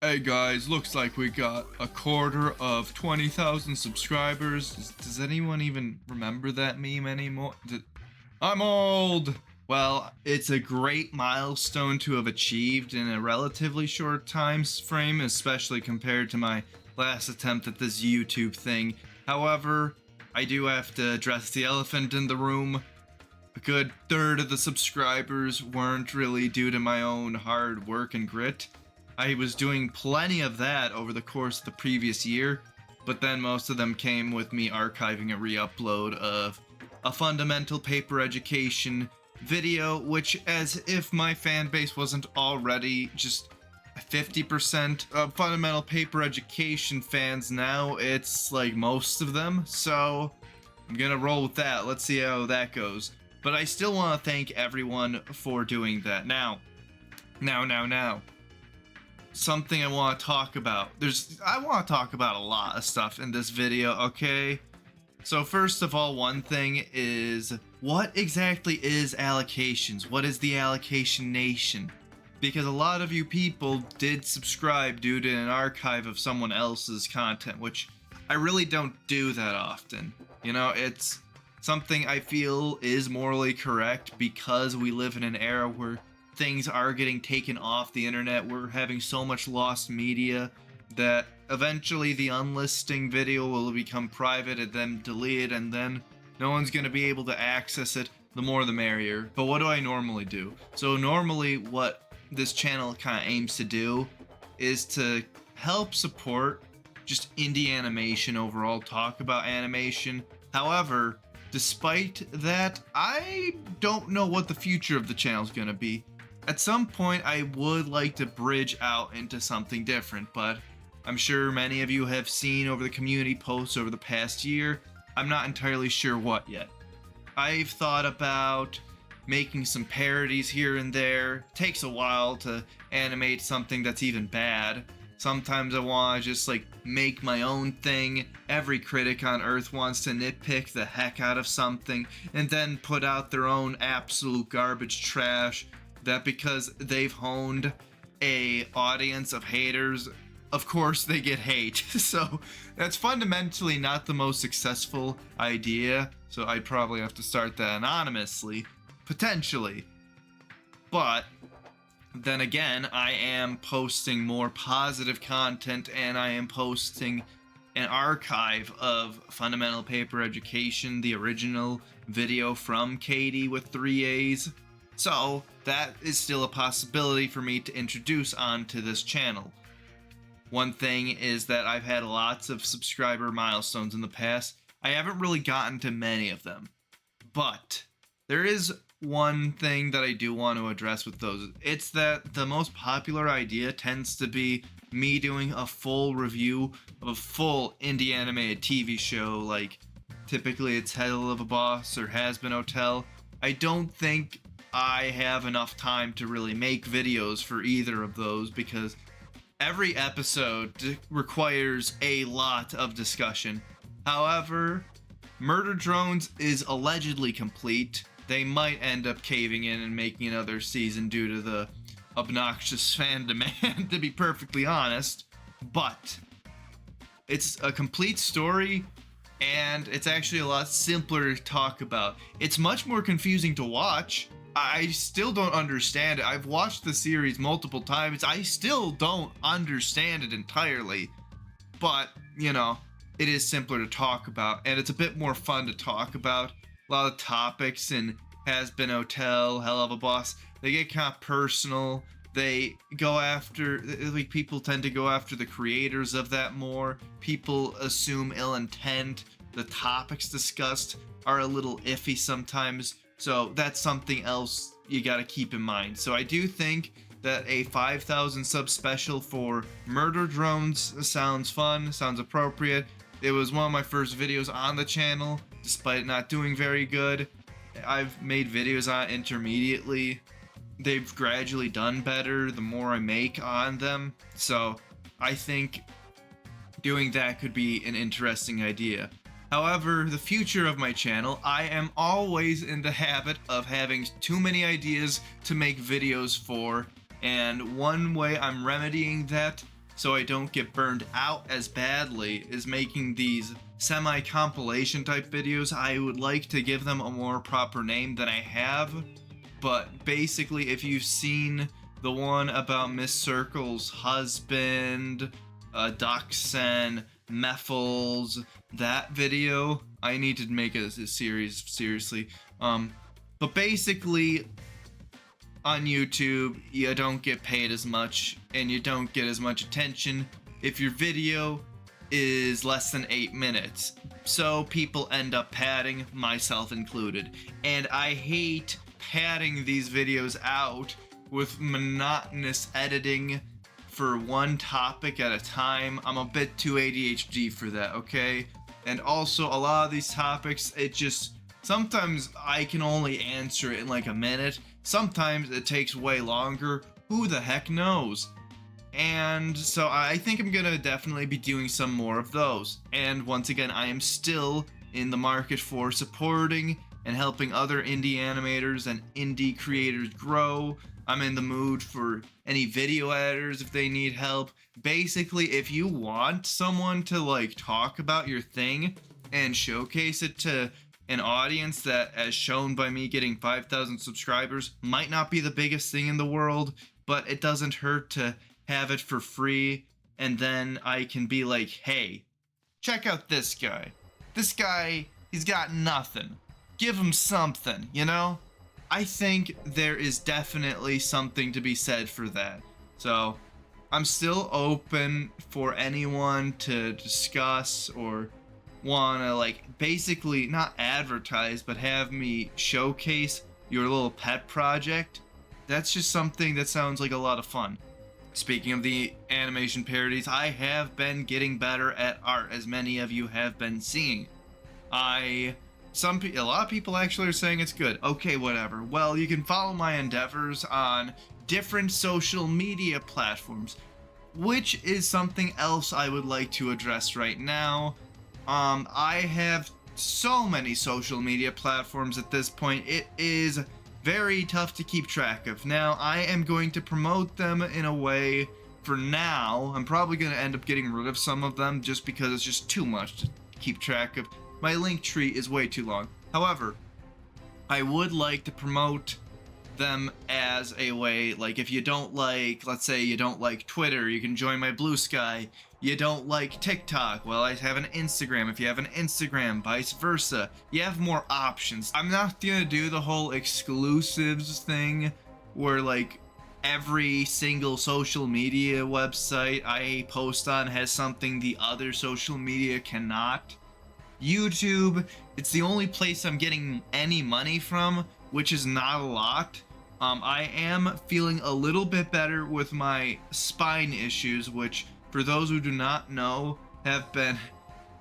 Hey guys, looks like we got a quarter of 20,000 subscribers. Does anyone even remember that meme anymore? I'm old! Well, it's a great milestone to have achieved in a relatively short time frame, especially compared to my last attempt at this YouTube thing. However, I do have to address the elephant in the room. A good third of the subscribers weren't really due to my own hard work and grit. I was doing plenty of that over the course of the previous year, but then most of them came with me archiving a re-upload of a fundamental paper education video, which, as if my fan base wasn't already just 50% of fundamental paper education fans now, it's like most of them, so I'm gonna roll with that. Let's see how that goes. But I still want to thank everyone for doing that. Now. Something I want to talk about. I want to talk about a lot of stuff in this video, okay? So first of all, one thing is, what exactly is allocations? What is the allocation nation? Because a lot of you people did subscribe due to an archive of someone else's content, which I really don't do that often. You know, it's something I feel is morally correct because we live in an era where things are getting taken off the internet. We're having so much lost media that eventually the unlisting video will become private and then deleted, and then no one's going to be able to access it. The more the merrier. But what do I normally do? So normally what this channel kind of aims to do is to help support just indie animation overall, talk about animation. However, despite that, I don't know what the future of the channel is going to be. At some point, I would like to bridge out into something different, but I'm sure many of you have seen over the community posts over the past year. I'm not entirely sure what yet. I've thought about making some parodies here and there. It takes a while to animate something that's even bad. Sometimes I want to just make my own thing. Every critic on Earth wants to nitpick the heck out of something and then put out their own absolute garbage trash. That because they've honed a audience of haters, of course they get hate. So that's fundamentally not the most successful idea. So I'd probably have to start that anonymously, potentially. But then again, I am posting more positive content, and I am posting an archive of fundamental paper education, the original video from Kaaatie with 3 A's. So that is still a possibility for me to introduce onto this channel. One thing is that I've had lots of subscriber milestones in the past. I haven't really gotten to many of them. But there is one thing that I do want to address with those. It's that the most popular idea tends to be me doing a full review of a full indie animated TV show, like typically it's Helluva or Has Been Hotel. I don't think I have enough time to really make videos for either of those because every episode requires a lot of discussion. However, Murder Drones is allegedly complete. They might end up caving in and making another season due to the obnoxious fan demand, to be perfectly honest. But it's a complete story, and it's actually a lot simpler to talk about. It's much more confusing to watch. I still don't understand it. I've watched the series multiple times. I still don't understand it entirely. But, you know, it is simpler to talk about, and it's a bit more fun to talk about. A lot of topics in Has Been Hotel, Helluva, they get kind of personal. They go after, people tend to go after the creators of that more. People assume ill intent. The topics discussed are a little iffy sometimes. So that's something else you gotta keep in mind. So I do think that a 5,000 sub special for Murder Drones sounds fun, sounds appropriate. It was one of my first videos on the channel, despite not doing very good. I've made videos on it intermediately. They've gradually done better the more I make on them. So I think doing that could be an interesting idea. However, the future of my channel, I am always in the habit of having too many ideas to make videos for, and one way I'm remedying that so I don't get burned out as badly, is making these semi-compilation type videos. I would like to give them a more proper name than I have, but basically if you've seen the one about Miss Circle's husband, Dachshund, Meffles, that video, I need to make a series, seriously. But basically, on YouTube, you don't get paid as much, and you don't get as much attention if your video is less than 8 minutes. So people end up padding, myself included. And I hate padding these videos out with monotonous editing for one topic at a time. I'm a bit too ADHD for that, okay? And also, a lot of these topics, it just, sometimes I can only answer it in like a minute. Sometimes it takes way longer. Who the heck knows? And so I think I'm gonna definitely be doing some more of those. And once again, I am still in the market for supporting and helping other indie animators and indie creators grow. I'm in the mood for any video editors if they need help. Basically, if you want someone to like talk about your thing and showcase it to an audience that, as shown by me getting 5,000 subscribers, might not be the biggest thing in the world, but it doesn't hurt to have it for free, and then I can be like, hey, check out this guy. This guy, he's got nothing. Give him something, you know? I think there is definitely something to be said for that. So, I'm still open for anyone to discuss or wanna like basically not advertise but have me showcase your little pet project. That's just something that sounds like a lot of fun. Speaking of the animation parodies, I have been getting better at art, as many of you have been seeing. A lot of people actually are saying it's good. Okay, whatever. Well, you can follow my endeavors on different social media platforms, which is something else I would like to address right now. I have so many social media platforms at this point, it is very tough to keep track of. Now, I am going to promote them in a way for now. I'm probably going to end up getting rid of some of them just because it's just too much to keep track of. My link tree is way too long. However, I would like to promote them as a way, like if you don't like, let's say you don't like Twitter, you can join my Blue Sky. You don't like TikTok, well, I have an Instagram. If you have an Instagram, vice versa. You have more options. I'm not gonna do the whole exclusives thing where like every single social media website I post on has something the other social media cannot. YouTube, it's the only place I'm getting any money from, which is not a lot. I am feeling a little bit better with my spine issues, which, for those who do not know, have been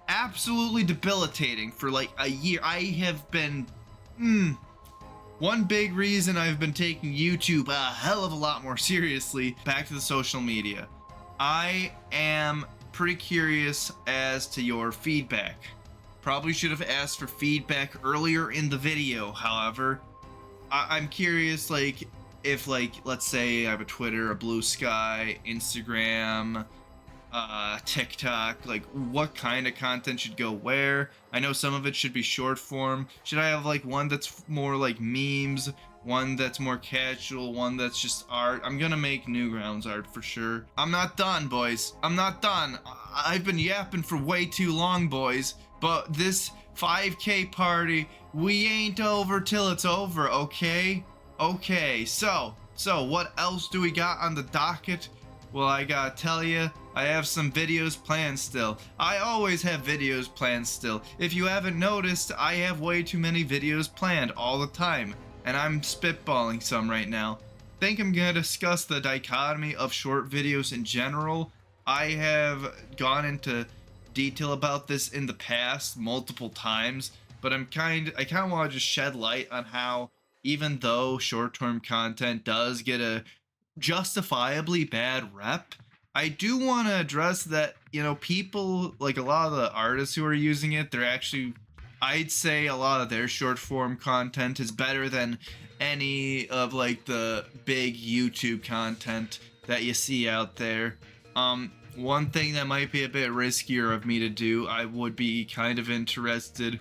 absolutely debilitating for like a year. I have been, one big reason I've been taking YouTube a hell of a lot more seriously. Back to the social media. I am pretty curious as to your feedback. Probably should have asked for feedback earlier in the video, however. I'm curious, like, if, like, let's say I have a Twitter, a Blue Sky, Instagram, TikTok, like, what kind of content should go where? I know some of it should be short form. Should I have, like, one that's more like memes, one that's more casual, one that's just art? I'm gonna make Newgrounds art for sure. I'm not done, boys. I'm not done. I've been yapping for way too long, boys. But this 5K party, we ain't over till it's over, okay? Okay, so what else do we got on the docket? Well, I gotta tell you, I have some videos planned still. I always have videos planned still. If you haven't noticed, I have way too many videos planned all the time, and I'm spitballing some right now. Think I'm gonna discuss the dichotomy of short videos in general. I have gone into detail about this in the past multiple times, but I kind of want to just shed light on how, even though short-term content does get a justifiably bad rep, I do want to address that, you know, people, like a lot of the artists who are using it, they're actually, I'd say a lot of their short-form content is better than any of like the big YouTube content that you see out there. one thing that might be a bit riskier of me to do, I would be kind of interested.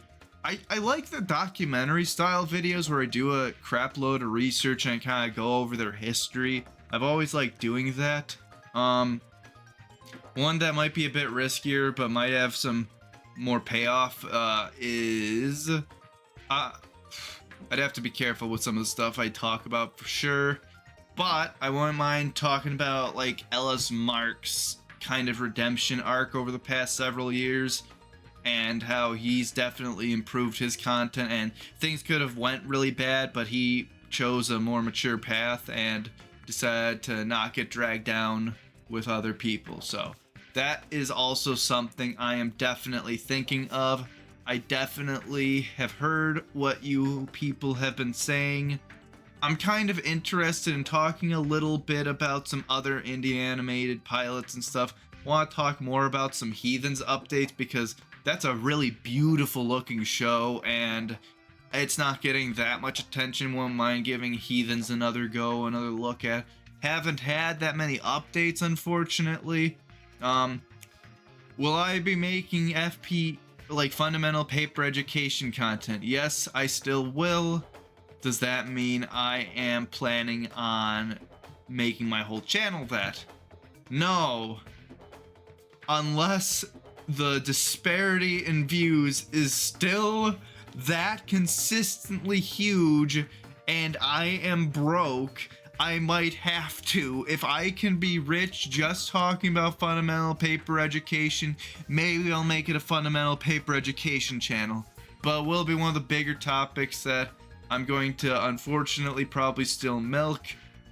I like the documentary style videos where I do a crap load of research and kind of go over their history. I've always liked doing that. One that might be a bit riskier but might have some more payoff is I'd have to be careful with some of the stuff I talk about for sure, but I wouldn't mind talking about like Ellis Mark's kind of redemption arc over the past several years and how he's definitely improved his content, and things could have went really bad, but he chose a more mature path and decided to not get dragged down with other people. So that is also something I am definitely thinking of. I definitely have heard what you people have been saying. I'm kind of interested in talking a little bit about some other indie animated pilots and stuff. I want to talk more about some Heathens updates because that's a really beautiful looking show and it's not getting that much attention. Won't mind giving Heathens another go, another look at. Haven't had that many updates, unfortunately. Will I be making FP like fundamental paper education content? Yes, I still will. Does that mean I am planning on making my whole channel that? No. Unless the disparity in views is still that consistently huge and I am broke, I might have to. If I can be rich just talking about fundamental paper education, maybe I'll make it a fundamental paper education channel. But it will be one of the bigger topics that I'm going to unfortunately probably still milk.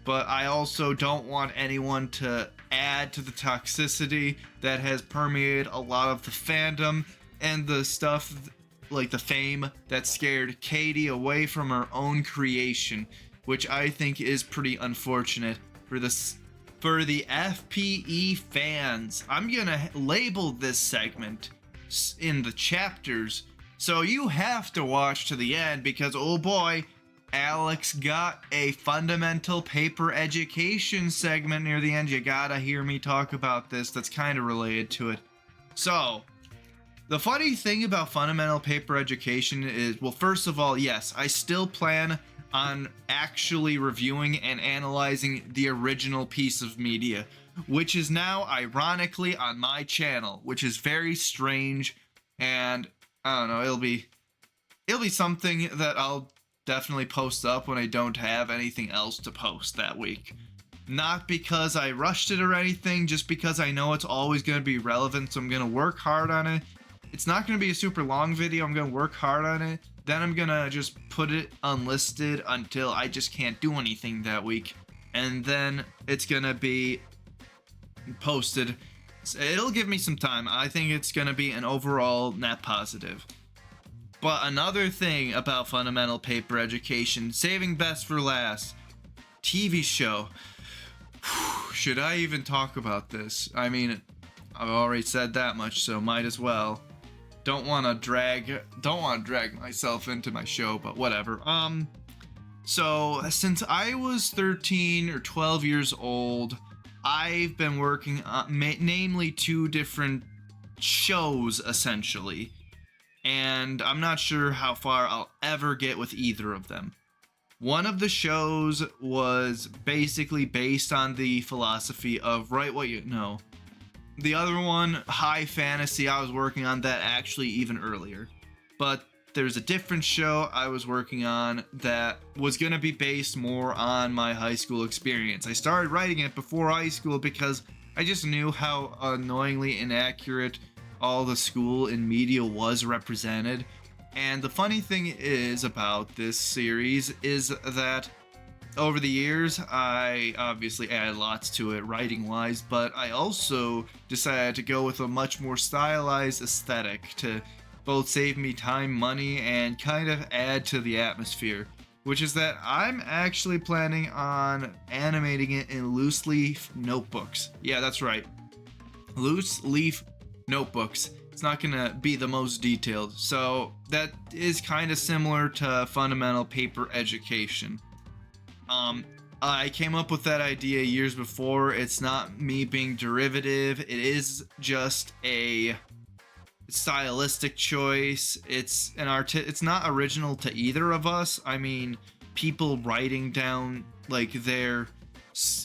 But I also don't want anyone to add to the toxicity that has permeated a lot of the fandom and the stuff like the fame that scared Kaaatie away from her own creation, which I think is pretty unfortunate for the FPE fans. I'm gonna label this segment in the chapters, so you have to watch to the end because oh boy, Alex got a fundamental paper education segment near the end. You gotta hear me talk about this. That's kind of related to it. So the funny thing about fundamental paper education is, well, first of all, yes, I still plan on actually reviewing and analyzing the original piece of media, which is now ironically on my channel, which is very strange, and I don't know, it'll be something that I'll definitely post up when I don't have anything else to post that week. Not because I rushed it or anything, just because I know it's always going to be relevant, so I'm going to work hard on it. It's not going to be a super long video, I'm going to work hard on it. Then I'm going to just put it unlisted until I just can't do anything that week. And then it's going to be posted. It'll give me some time. I think it's going to be an overall net positive. But another thing about fundamental paper education, saving best for last, TV show. Should I even talk about this? I mean, I've already said that much, so might as well. Don't want to drag myself into my show, but whatever. So since I was 13 or 12 years old, I've been working on namely 2 different shows essentially, and I'm not sure how far I'll ever get with either of them. One of the shows was basically based on the philosophy of write what you know. The other one, high fantasy, I was working on that actually even earlier. But there's a different show I was working on that was going to be based more on my high school experience. I started writing it before high school because I just knew how annoyingly inaccurate all the school and media was represented. And the funny thing is about this series is that over the years, I obviously added lots to it writing-wise, but I also decided to go with a much more stylized aesthetic to both save me time, money, and kind of add to the atmosphere, which is that I'm actually planning on animating it in loose leaf notebooks. Yeah, that's right. Loose leaf notebooks. It's not gonna be the most detailed, so that is kind of similar to fundamental paper education. I came up with that idea years before. It's not me being derivative. It is just a stylistic choice. It's it's not original to either of us. I mean, people writing down like their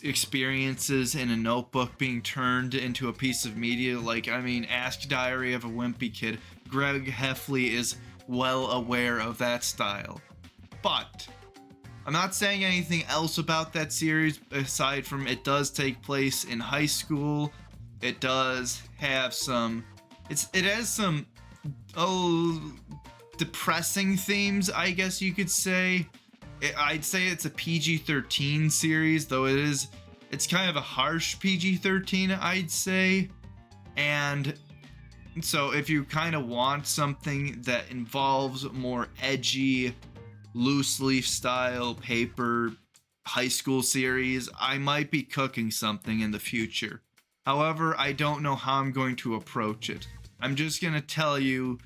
experiences in a notebook being turned into a piece of media. Like, I mean, ask Diary of a Wimpy Kid. Greg Heffley is well aware of that style. But I'm not saying anything else about that series aside from it does take place in high school. It does have some it has some depressing themes, I guess you could say. I'd say it's a PG-13 series, though it's kind of a harsh PG-13, I'd say. And so if you kind of want something that involves more edgy, loose leaf style paper high school series, I might be cooking something in the future. However, I don't know how I'm going to approach it. I'm just going to tell you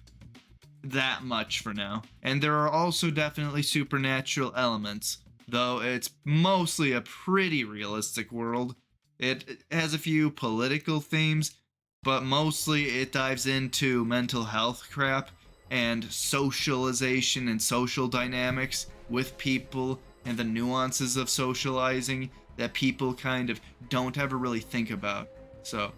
that much for now. And there are also definitely supernatural elements, though it's mostly a pretty realistic world. It has a few political themes, but mostly it dives into mental health crap and socialization and social dynamics with people and the nuances of socializing that people kind of don't ever really think about. So,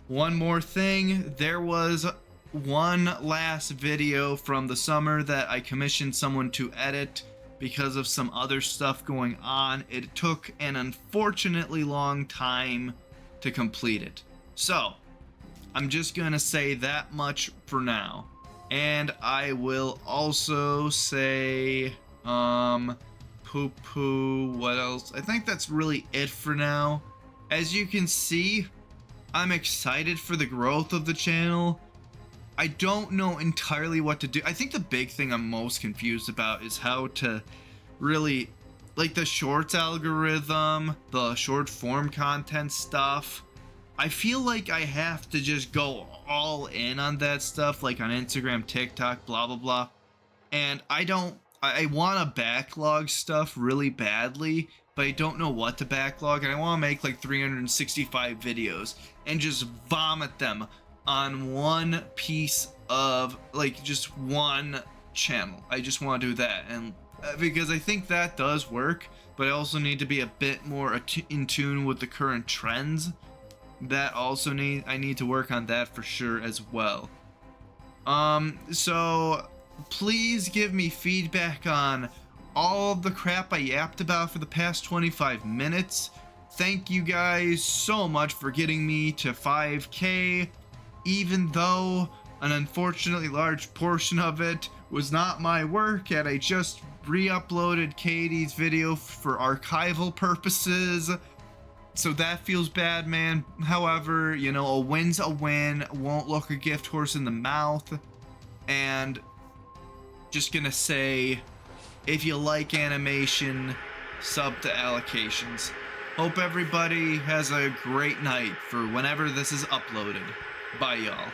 one more thing, there was one last video from the summer that I commissioned someone to edit because of some other stuff going on. It took an unfortunately long time to complete it. So, I'm just gonna say that much for now. And I will also say, what else? I think that's really it for now. As you can see, I'm excited for the growth of the channel. I don't know entirely what to do. I think the big thing I'm most confused about is how to really, like the shorts algorithm, the short form content stuff. I feel like I have to just go all in on that stuff, like on Instagram, TikTok, blah, blah, blah. And I want to backlog stuff really badly, but I don't know what to backlog, and I want to make like 365 videos and just vomit them on one piece of, like, just one channel. I just want to do that, and because I think that does work, but I also need to be a bit more in tune with the current trends. That also I need to work on that for sure as well. So please give me feedback on all of the crap I yapped about for the past 25 minutes. Thank you guys so much for getting me to 5K, even though an unfortunately large portion of it was not my work, and I just re-uploaded Kaattie's video for archival purposes. So that feels bad, man. However, you know, a win's a win. Won't look a gift horse in the mouth. And just gonna say, if you like animation, sub to allocations. Hope everybody has a great night for whenever this is uploaded. Bye, y'all.